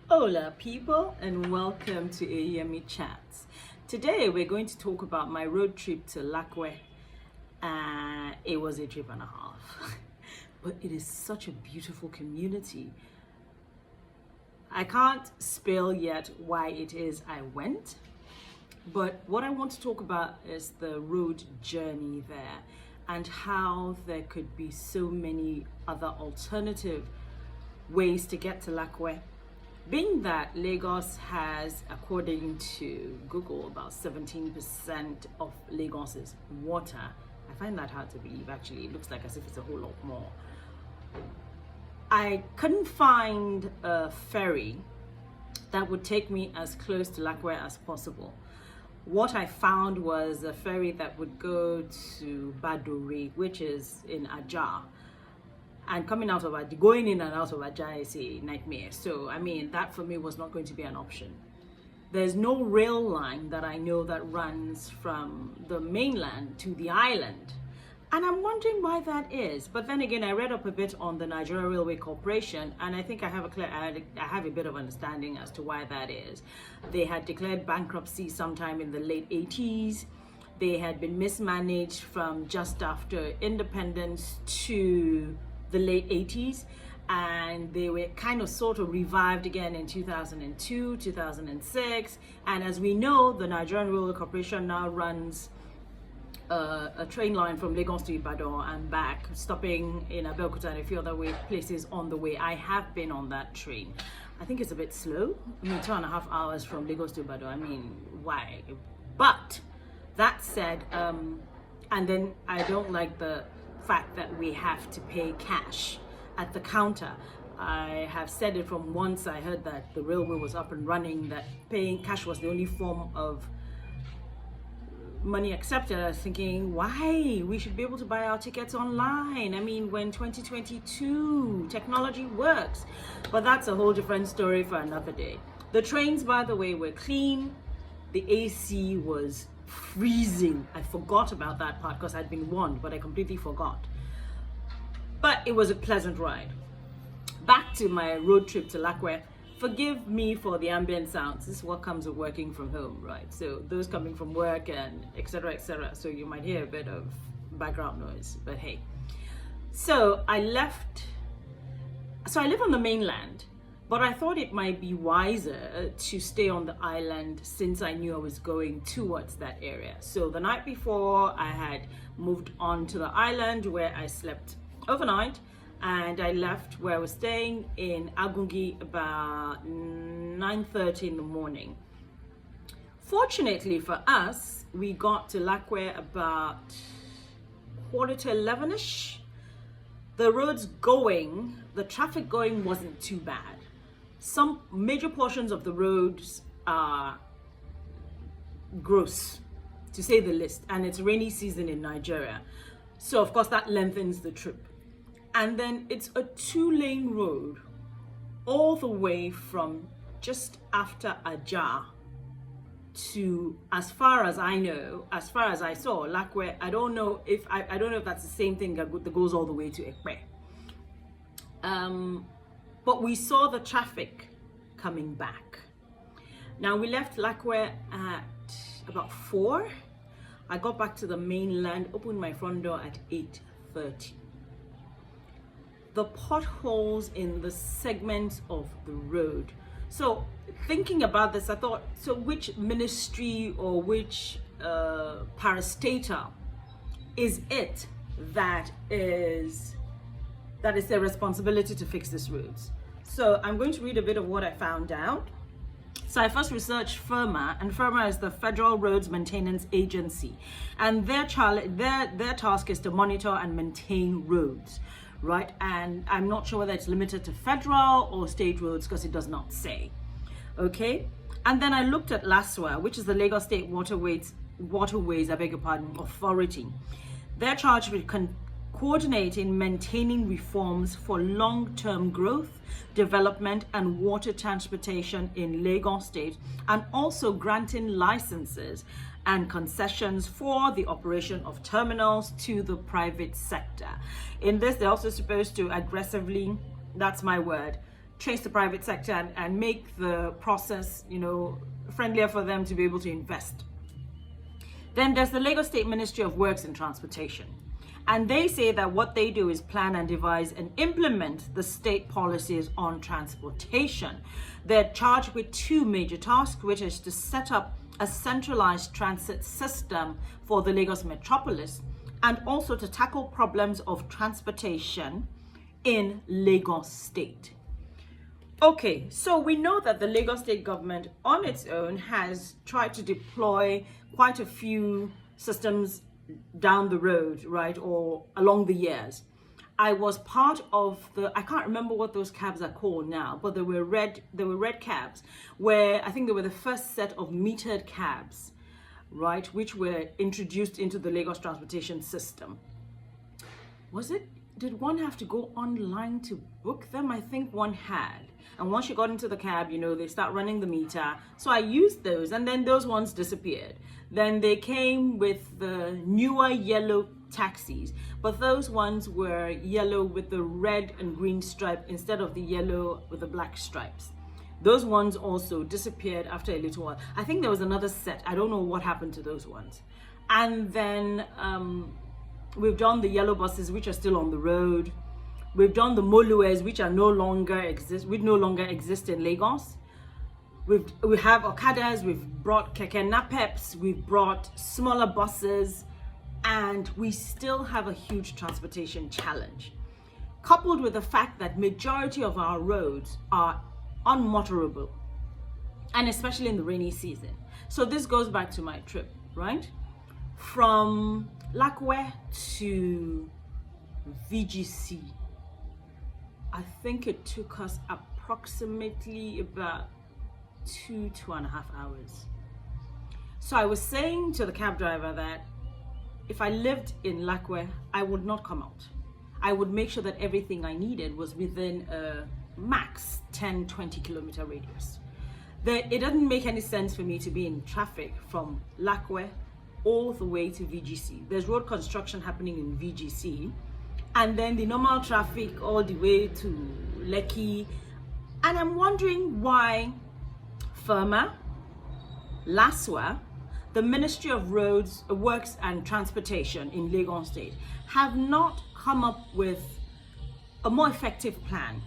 Hola people, and welcome to AEME Chats. Today we're going to talk about my road trip to Lakowe. It was a trip and a half, but it is such a beautiful community. I can't spill yet why it is I went, but what I want to talk about is the road journey there and how there could be so many other alternative ways to get to Lakowe. Being that Lagos has, according to Google, about 17% of Lagos is water, I find that hard to believe actually. It looks like as if it's a whole lot more. I couldn't find a ferry that would take me as close to Lakowe as possible. What I found was a ferry that would go to Badore, which is in Ajah. And coming out of Ajah, going in and out of Ajah is a nightmare. So, I mean, that for me was not going to be an option. There's no rail line that I know that runs from the mainland to the island. And I'm wondering why that is. But then again, I read up a bit on the Nigeria Railway Corporation, and I think I have a bit of understanding as to why that is. They had declared bankruptcy sometime in the late 80s. They had been mismanaged from just after independence to the late 80s, and they were kind of sort of revived again in 2002, 2006. And as we know, the Nigerian Railway Corporation now runs a train line from Lagos to Ibadan and back, stopping in Abeokuta and a few other places on the way. I have been on that train. I think it's a bit slow. I mean, 2.5 hours from Lagos to Ibadan. I mean, why? But that said, and then I don't like the fact that we have to pay cash at the counter. I have said it from once I heard that the railway was up and running, that paying cash was the only form of money accepted. I was thinking, why? We should be able to buy our tickets online. I mean, when 2022 technology works. But that's a whole different story for another day. The trains, by the way, were clean. The AC was freezing. I forgot about that part because I'd been warned, but I completely forgot. But it was a pleasant ride. Back to my road trip to Lakowe. Forgive me for the ambient sounds. This is what comes with working from home, right? So those coming from work and etc., etc. So you might hear a bit of background noise, but hey. So I live on the mainland, but I thought it might be wiser to stay on the island since I knew I was going towards that area. So the night before, I had moved on to the island where I slept overnight, and I left where I was staying in Agungi about 9:30 in the morning. Fortunately for us, we got to Lakowe about 10:45-ish. The traffic going wasn't too bad. Some major portions of the roads are gross, to say the least, and it's rainy season in Nigeria. So of course that lengthens the trip. And then it's a 2-lane road all the way from just after Ajah to, as far as I know, as far as I saw, Lakowe. I don't know if that's the same thing that goes all the way to Ekpe. But we saw the traffic coming back. Now we left Lakowe at about 4. I got back to the mainland, opened my front door at 8:30. The potholes in the segments of the road. So thinking about this, I thought, so which ministry or which parastatal is it that is their responsibility to fix these roads? So I'm going to read a bit of what I found out. So I first researched FIRMA, and FIRMA is the Federal Roads Maintenance Agency, and their task is to monitor and maintain roads, right? And I'm not sure whether it's limited to federal or state roads because it does not say. Okay, and then I looked at LASWA, which is the Lagos State Waterways, Authority. They're charged with coordinating, maintaining reforms for long-term growth, development, and water transportation in Lagos State, and also granting licenses and concessions for the operation of terminals to the private sector. In this, they're also supposed to aggressively, that's my word, trace the private sector and make the process, friendlier for them to be able to invest. Then there's the Lagos State Ministry of Works and Transportation. And they say that what they do is plan and devise and implement the state policies on transportation. They're charged with two major tasks, which is to set up a centralized transit system for the Lagos metropolis and also to tackle problems of transportation in Lagos State. Okay, so we know that the Lagos State government on its own has tried to deploy quite a few systems down the road, right, or along the years. I was part of I can't remember what those cabs are called now, but they were red cabs, where I think they were the first set of metered cabs, right, which were introduced into the Lagos transportation system. Did one have to go online to book them? I think one had. And once you got into the cab, they start running the meter. So I used those, and then those ones disappeared. Then they came with the newer yellow taxis, but those ones were yellow with the red and green stripe instead of the yellow with the black stripes. Those ones also disappeared after a little while. I think there was another set. I don't know what happened to those ones. And then we've done the yellow buses, which are still on the road. We've done the Molues, which no longer exist in Lagos. We have Okadas, we've brought Keke Napeps, we've brought smaller buses, and we still have a huge transportation challenge. Coupled with the fact that majority of our roads are unmotorable, and especially in the rainy season. So this goes back to my trip, right? From Lakowe to VGC, I think it took us approximately about 2.5 hours. So I was saying to the cab driver that if I lived in Lakowe, I would not come out. I would make sure that everything I needed was within a max 10-20 kilometer radius. It doesn't make any sense for me to be in traffic from Lakowe all the way to VGC. There's road construction happening in VGC, and then the normal traffic all the way to Lekki. And I'm wondering why FIRMA, LASWA, the Ministry of Roads, Works and Transportation in Lagos State have not come up with a more effective plan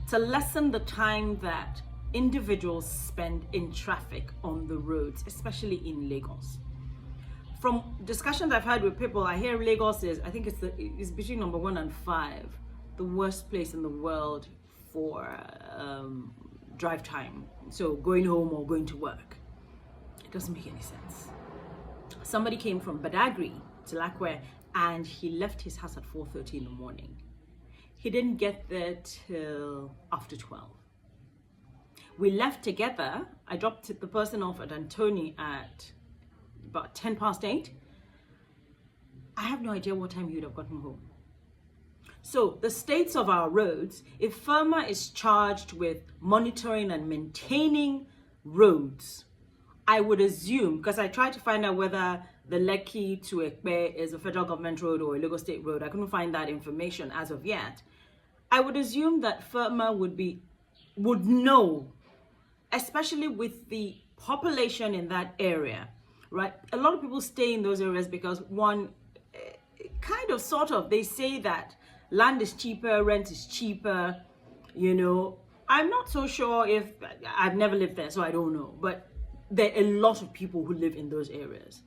to lessen the time that individuals spend in traffic on the roads, especially in Lagos. From discussions I've had with people, I hear Lagos is, I think it's between number 1 and 5, the worst place in the world for drive time. So going home or going to work. It doesn't make any sense. Somebody came from Badagry to Lakowe and he left his house at 4:30 in the morning. He didn't get there till after 12. We left together. I dropped the person off at Antoni at about 8:10. I have no idea what time he would have gotten home. So the states of our roads, if FIRMA is charged with monitoring and maintaining roads, I would assume, because I tried to find out whether the Lekki to Ekpe is a federal government road or a Lagos State road. I couldn't find that information as of yet. I would assume that FIRMA would know, especially with the population in that area, right? A lot of people stay in those areas because one, kind of, sort of, they say that land is cheaper, rent is cheaper, I'm not so sure if, I've never lived there, so I don't know, but there are a lot of people who live in those areas.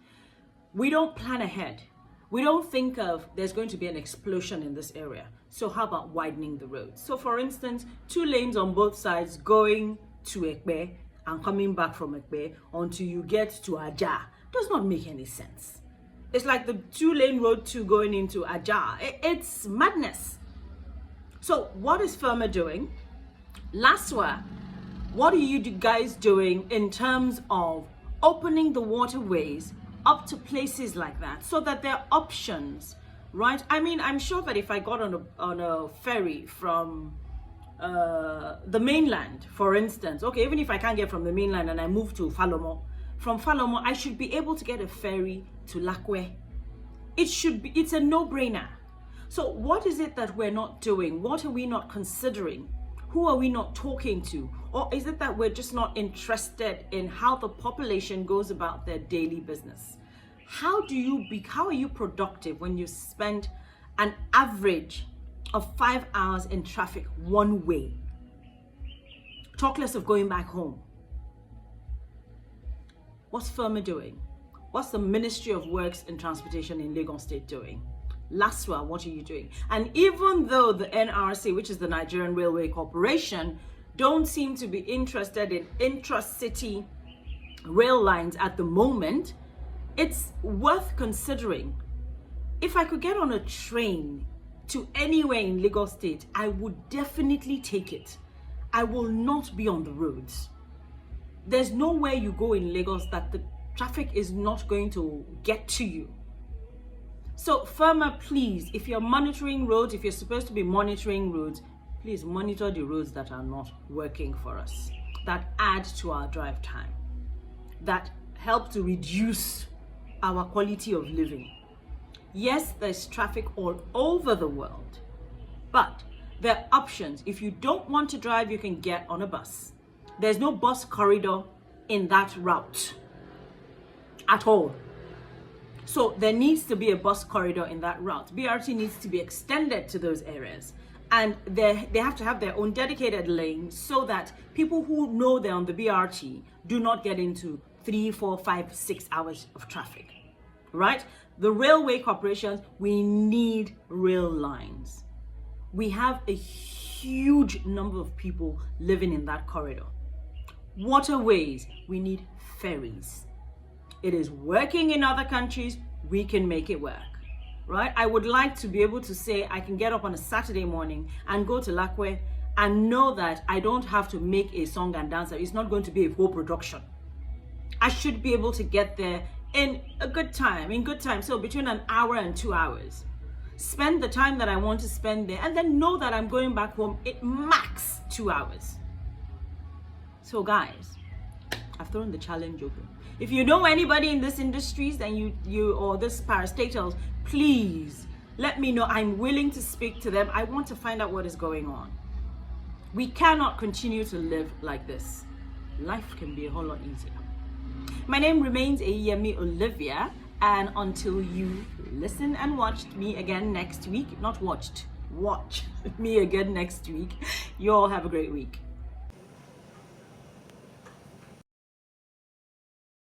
We don't plan ahead. We don't think of there's going to be an explosion in this area. So how about widening the road? So for instance, 2 lanes on both sides going to Ekpe and coming back from Ekpe until you get to Aja does not make any sense. It's like the 2-lane road 2 going into Aja. It's madness. So what is FIRMA doing? LASWA, what are you guys doing in terms of opening the waterways up to places like that so that there are options, right? I mean, I'm sure that if I got on a ferry from the mainland, for instance, okay, even if I can't get from the mainland and I move to Falomo, from Falomo, I should be able to get a ferry to Lakowe. It's a no-brainer. So what is it that we're not doing? What are we not considering Who are we not talking to? Or is it that we're just not interested in how the population goes about their daily business? How are you productive when you spend an average of 5 hours in traffic one way? Talk less of going back home. What's FIRMA doing? What's the Ministry of Works and Transportation in Lagos State doing? LASWA, what are you doing? And even though the NRC, which is the Nigerian Railway Corporation, don't seem to be interested in intra-city rail lines at the moment, it's worth considering. If I could get on a train to anywhere in Lagos State, I would definitely take it. I will not be on the roads. There's nowhere you go in Lagos that the traffic is not going to get to you. So FIRMA, please, if you're monitoring roads, if you're supposed to be monitoring roads, please monitor the roads that are not working for us, that add to our drive time, that help to reduce our quality of living. Yes, there's traffic all over the world, but there are options. If you don't want to drive, you can get on a bus. There's no bus corridor in that route at all. So there needs to be a bus corridor in that route. BRT needs to be extended to those areas. And they have to have their own dedicated lane so that people who know they're on the BRT do not get into 3, 4, 5, 6 hours of traffic, right? The railway corporations, we need rail lines. We have a huge number of people living in that corridor. Waterways, we need ferries. It is working in other countries, we can make it work, right? I would like to be able to say I can get up on a Saturday morning and go to Lakowe and know that I don't have to make a song and dance. It's not going to be a whole production. I should be able to get there in good time. So between an hour and 2 hours. Spend the time that I want to spend there and then know that I'm going back home at max 2 hours. So guys, I've thrown the challenge open. If you know anybody in this industries, then you or this parastatals, please let me know. I'm willing to speak to them. I want to find out what is going on. We cannot continue to live like this. Life can be a whole lot easier. My name remains Yemi Olivia, and until you listen and watch me again next week, watch me again next week, you all have a great week.